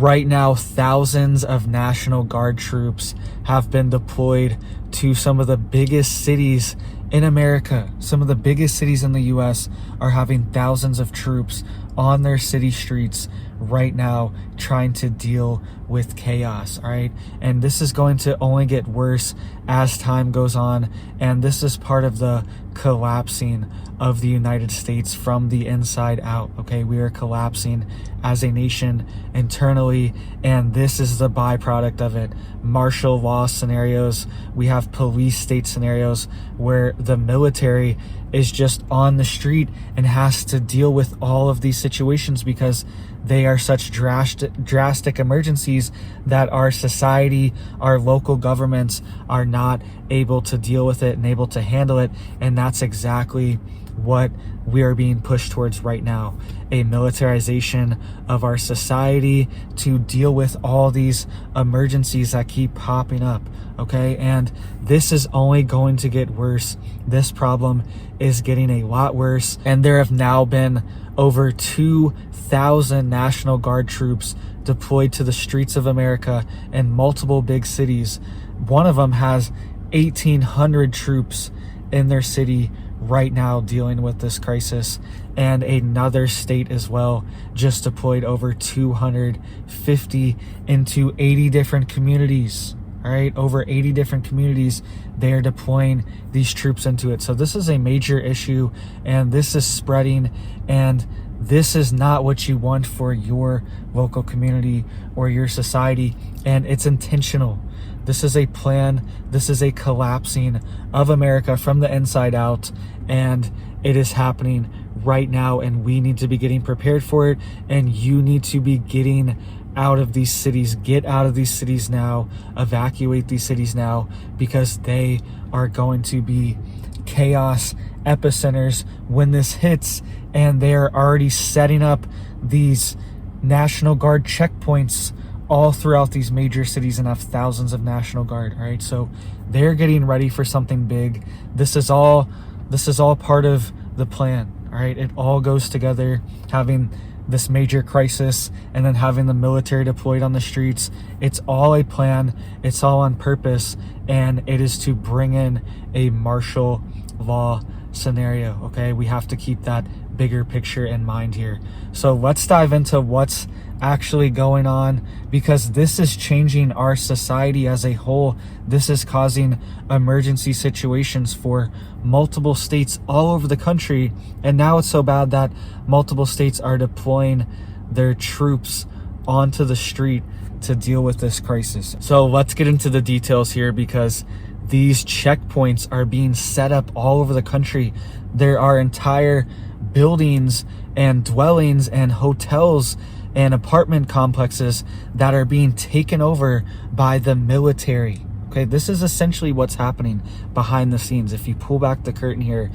Right now, thousands of National Guard troops have been deployed to some of the biggest cities in America. Some of the biggest cities in the US are having thousands of troops on their city streets right now trying to deal with chaos, all right? And this is going to only get worse as time goes on, and this is part of the collapsing of the United States from the inside out, okay? We are collapsing as a nation internally, and this is the byproduct of it. Martial law scenarios, we have police state scenarios where the military is just on the street and has to deal with all of these situations because they are such drastic emergencies that our society, our local governments are not able to deal with it and able to handle it. And that's exactly what we are being pushed towards right now, a militarization of our society to deal with all these emergencies that keep popping up, okay? And this is only going to get worse. This problem is getting a lot worse, and there have now been over 2,000 National Guard troops deployed to the streets of America in multiple big cities. One of them has 1,800 troops in their city right now dealing with this crisis, and another state as well just deployed over 250 into 80 different communities. All right, over 80 different communities, they are deploying these troops into it. So this is a major issue, and this is spreading, and this is not what you want for your local community or your society, and it's intentional. This is a plan. This is a collapsing of America from the inside out, and it is happening right now, and we need to be getting prepared for it, and you need to be getting out of these cities. Get out of these cities now. Evacuate these cities now, because they are going to be chaos epicenters when this hits, and they're already setting up these National Guard checkpoints all throughout these major cities and have thousands of National Guard. All right, so they're getting ready for something big. This is all part of the plan. All right, it all goes together, having this major crisis and then having the military deployed on the streets. It's all a plan, it's all on purpose, and it is to bring in a martial law scenario. Okay, we have to keep that bigger picture in mind here. So let's dive into what's actually going on, because this is changing our society as a whole. This is causing emergency situations for multiple states all over the country, and now it's so bad that multiple states are deploying their troops onto the street to deal with this crisis. So let's get into the details here, because these checkpoints are being set up all over the country. There are entire buildings and dwellings and hotels and apartment complexes that are being taken over by the military. Okay, this is essentially what's happening behind the scenes. If you pull back the curtain here,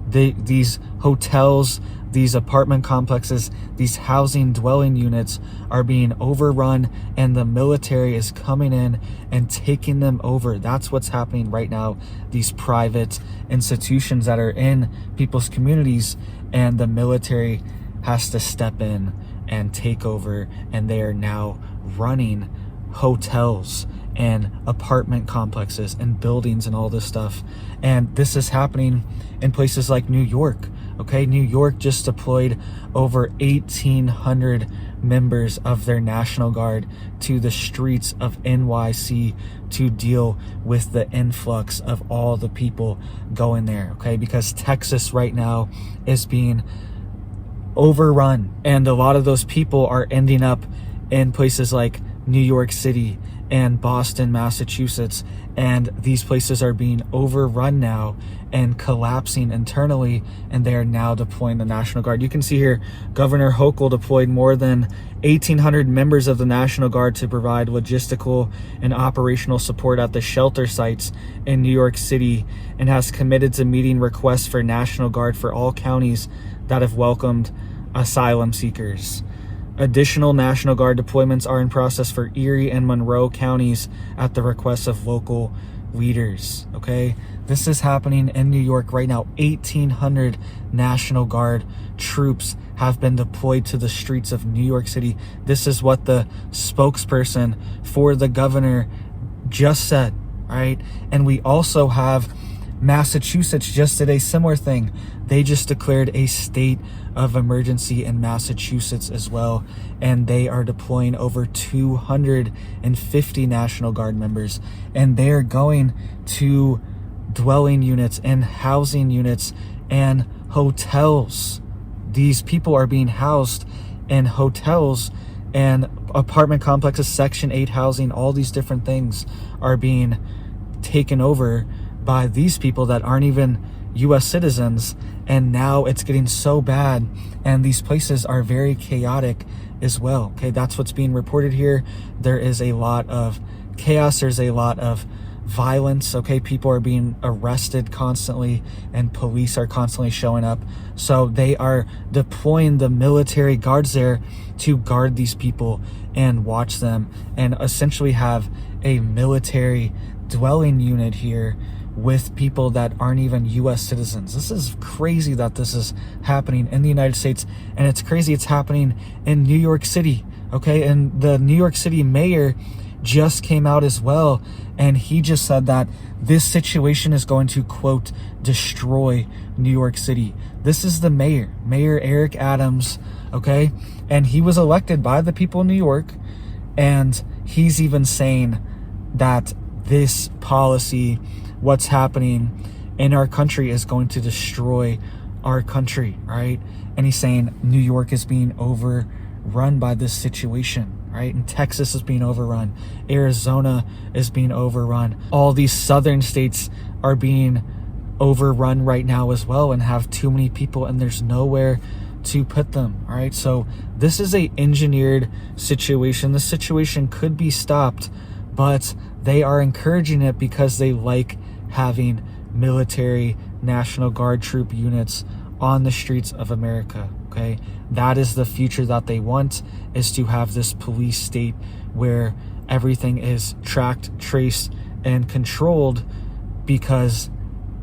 these hotels, these apartment complexes, these housing dwelling units are being overrun, and the military is coming in and taking them over. That's what's happening right now. These private institutions that are in people's communities, and the military has to step in and take over, and they are now running hotels and apartment complexes and buildings and all this stuff. And this is happening in places like New York. Okay, New York just deployed over 1,800 members of their National Guard to the streets of NYC to deal with the influx of all the people going there. Okay, because Texas right now is being overrun, and a lot of those people are ending up in places like New York City and Boston, Massachusetts, and these places are being overrun now and collapsing internally, and they are now deploying the National Guard. You can see here, Governor Hochul deployed more than 1,800 members of the National Guard to provide logistical and operational support at the shelter sites in New York City, and has committed to meeting requests for National Guard for all counties that have welcomed asylum seekers. Additional National Guard deployments are in process for Erie and Monroe counties at the request of local leaders, okay? This is happening in New York right now. 1,800 National Guard troops have been deployed to the streets of New York City. This is what the spokesperson for the governor just said, right? And we also have Massachusetts just did a similar thing. They just declared a state of emergency in Massachusetts as well, and they are deploying over 250 National Guard members, and they are going to dwelling units and housing units and hotels. These people are being housed in hotels and apartment complexes, Section 8 housing, all these different things are being taken over by these people that aren't even US citizens. And now it's getting so bad, and these places are very chaotic as well. Okay, that's what's being reported here. There is a lot of chaos, there's a lot of violence. Okay, people are being arrested constantly, and police are constantly showing up. So they are deploying the military guards there to guard these people and watch them, and essentially have a military dwelling unit here with people that aren't even US citizens. This is crazy that this is happening in the United States, and it's crazy it's happening in New York City, okay? And the New York City mayor just came out as well, and he just said that this situation is going to, quote, destroy New York City. This is the mayor, Mayor Eric Adams, okay? And he was elected by the people in New York, and he's even saying that this policy, what's happening in our country, is going to destroy our country, right? And he's saying New York is being overrun by this situation, right? And Texas is being overrun. Arizona is being overrun. All these southern states are being overrun right now as well, and have too many people, and there's nowhere to put them, all right? So this is a engineered situation. The situation could be stopped, but they are encouraging it because they like having military National Guard troop units on the streets of America, okay? That is the future that they want, is to have this police state where everything is tracked, traced, and controlled, because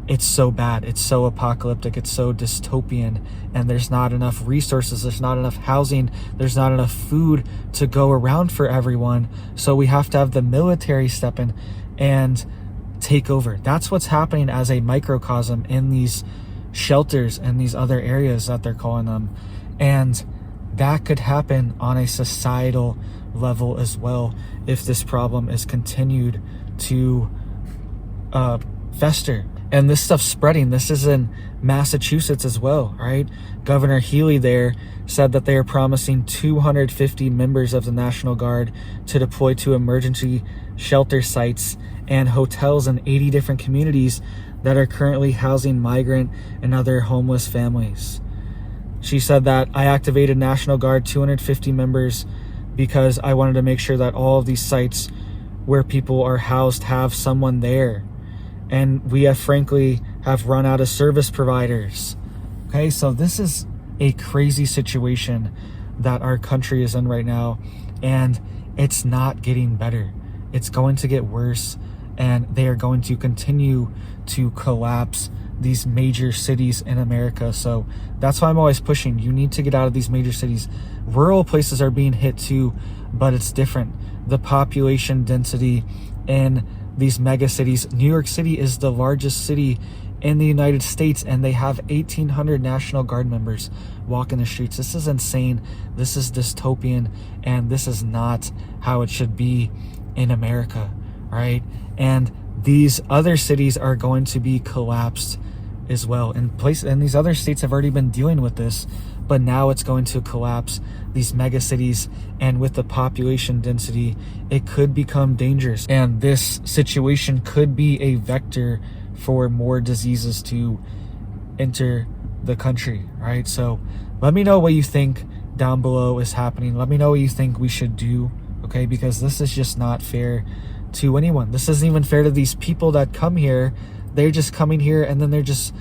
it's so bad, it's so apocalyptic, it's so dystopian, and there's not enough resources, there's not enough housing, there's not enough food to go around for everyone. So we have to have the military step in and take over. That's what's happening as a microcosm in these shelters and these other areas that they're calling them. And that could happen on a societal level as well if this problem is continued to fester. And this stuff's spreading. This is in Massachusetts as well, right? Governor Healy there said that they are promising 250 members of the National Guard to deploy to emergency shelter sites and hotels in 80 different communities that are currently housing migrant and other homeless families. She said that I activated National Guard 250 members because I wanted to make sure that all of these sites where people are housed have someone there. And we have frankly have run out of service providers. Okay, so this is a crazy situation that our country is in right now, and it's not getting better. It's going to get worse, and they are going to continue to collapse these major cities in America. So that's why I'm always pushing. You need to get out of these major cities. Rural places are being hit too, but it's different. The population density in these mega cities. New York City is the largest city in the United States, and they have 1,800 National Guard members walking the streets. This is insane. This is dystopian, and this is not how it should be in America, right? And these other cities are going to be collapsed as well. And these other states have already been dealing with this, but now it's going to collapse these mega cities, and with the population density, it could become dangerous. And this situation could be a vector for more diseases to enter the country, right? So let me know what you think down below is happening. Let me know what you think we should do, okay? Because this is just not fair to anyone. This isn't even fair to these people that come here. They're just coming here, and then they're just,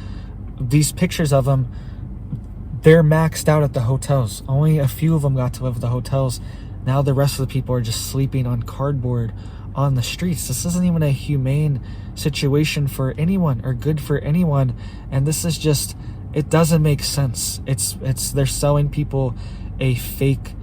these pictures of them, they're maxed out at the hotels. Only a few of them got to live at the hotels. Now the rest of the people are just sleeping on cardboard on the streets. This isn't even a humane situation for anyone or good for anyone. And this is just, it doesn't make sense. They're selling people a fake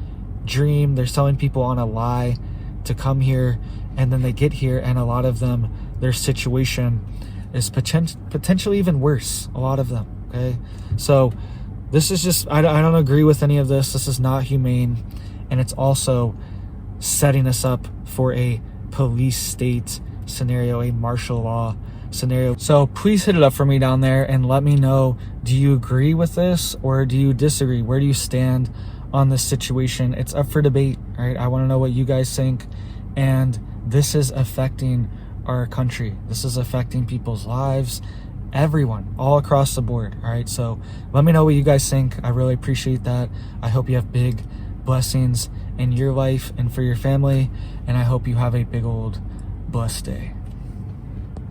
dream. They're selling people on a lie to come here, and then they get here, and a lot of them, their situation is potentially even worse. A lot of them. Okay, so this is just, I don't agree with any of this. This is not humane, and it's also setting us up for a police state scenario, a martial law scenario. So please hit it up for me down there and let me know, do you agree with this or do you disagree? Where do you stand on this situation? It's up for debate, right? I want to know what you guys think. And this is affecting our country. This is affecting people's lives, everyone, all across the board. All right, so let me know what you guys think. I really appreciate that. I hope you have big blessings in your life and for your family, and I hope you have a big old blessed day.